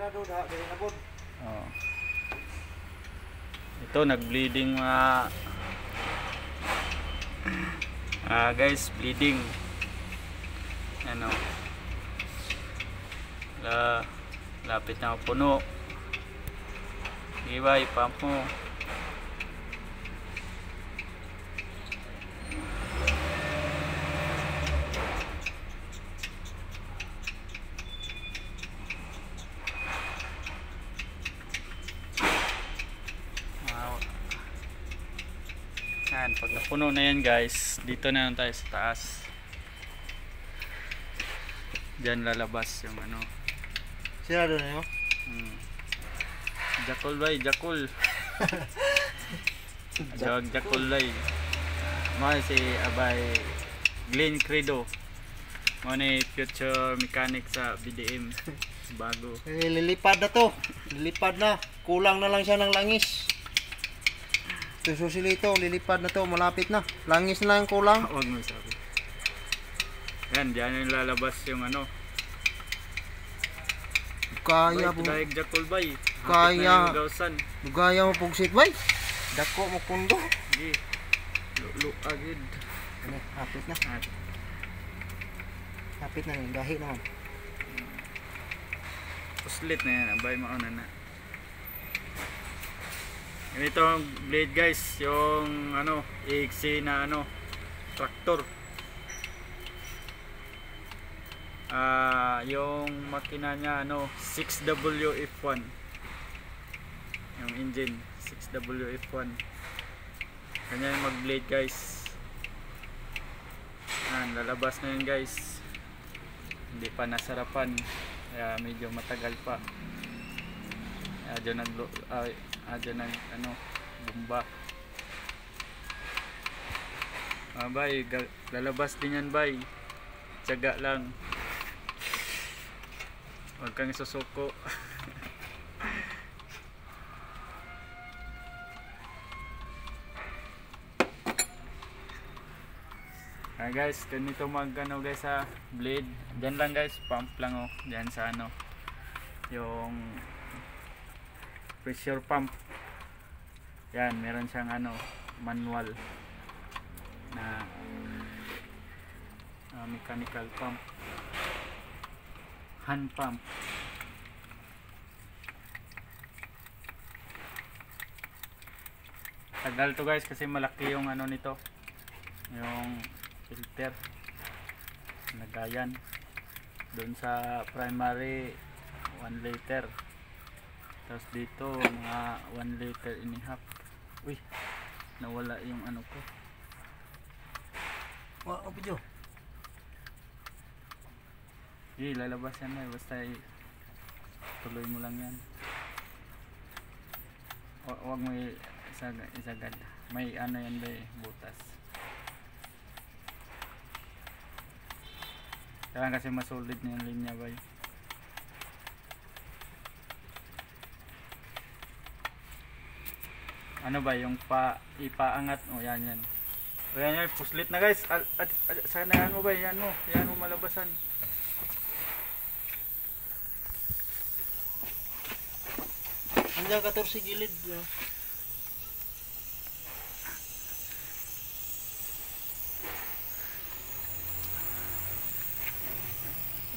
Oh. Ito nag-bleeding mga guys, bleeding. Ano? Lapit na puno. Iba, ipump mo. Yan, pag napuno na yan guys, dito na lang tayo sa taas. Diyan lalabas yung ano. Sirado na yun? Jakul bay, jakul. Jakul bay. Mga si Abay Glenn Credo. Mga ni future mechanic sa BDM. Bago. Lilipad na to. Lilipad na. Kulang na lang siya ng langis. Susilito, lilipad na to. Malapit na. Langis na lang kulang. Huwag mo sabi. Yan, diyan yung lalabas yung ano. Kaya po. Dahil jakul bay. Kaya. Gaya mo pugsit bay. Dako mo pundo. Hindi. Lulu agad. Ano, hapit na. Hapit na yung gahi naman. Puslit na yan. Abay mauna na. Ito ang blade guys. Yung ano, EXC na ano, traktor. Yung makina niya ano 6WF1 yung engine 6WF1 kanya yung mag blade guys. Lalabas na yun guys, hindi pa nasarapan kaya medyo matagal pa. Adyo nag ano bomba. Bay, lalabas din yan bay, tiyaga lang. Huwag kang susuko. Guys, ganito magano guys sa blade. Diyan lang guys, pump lang oh. Diyan sa ano, yung pressure pump. Yan, meron siyang ano, manual na mechanical pump. Hand pump. Tagal to guys kasi malaki yung ano nito, yung filter nagayan. Doon sa primary 1 liter, tapos dito mga 1 liter and a half. Uy, nawala yung ano ko. Wala po dyan. Lalabas yan eh, basta tuloy mo lang yan. Huwag mo isagad. May ano yan ba eh, butas. Kailangan kasi masolid na yung linya ba eh. Ano ba yung ipaangat o yan yan. O yan yan, puslit na guys. Sana yan mo ba, yan mo malabasan. Hanggang 14 gilid.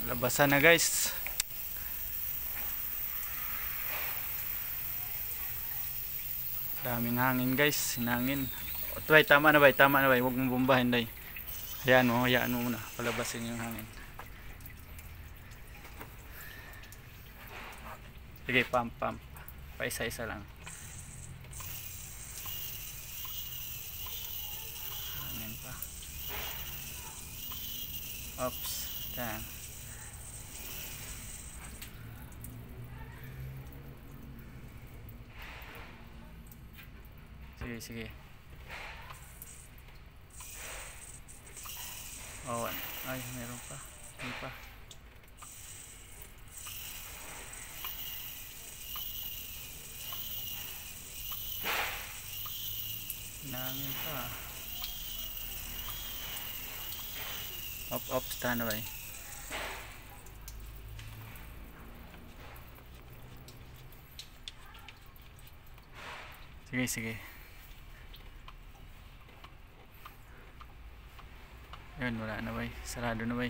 Labasan na guys. Daming hangin guys, hinangin. Bay, tama na bay, huwag mong bombahin day. Hayaan mo muna, palabasin yung hangin. Sige, pump. Paisa-isa lang. Hangin pa. Oops, yan. Sige. Oh, ay, meron pa. Hindi pa. Nangin pa. Up, stand by. Sige, sige. Yun, wala na bay. Sarado na bay.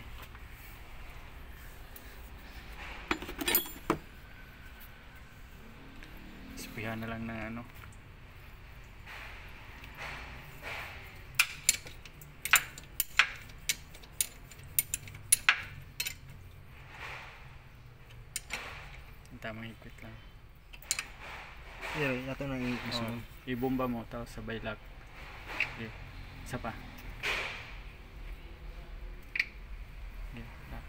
Spihan na lang ng ano. Tamang higpit lang. Iya, ato nang Oh, ibomba mo tapos sabay lock. Okay. Isa pa. Okay, lock.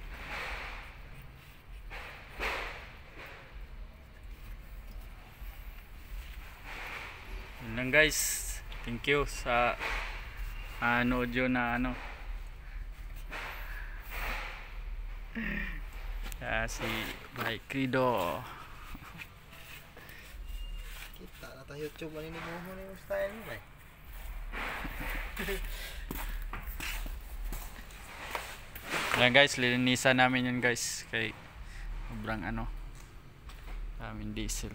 Yun lang guys. Thank you sa audio na ano. Si Bike Credo. kita na ta YouTube ani mo mo ni style mo bay. Yan guys, lilinisan namin yun guys kay sobrang ano, daming diesel.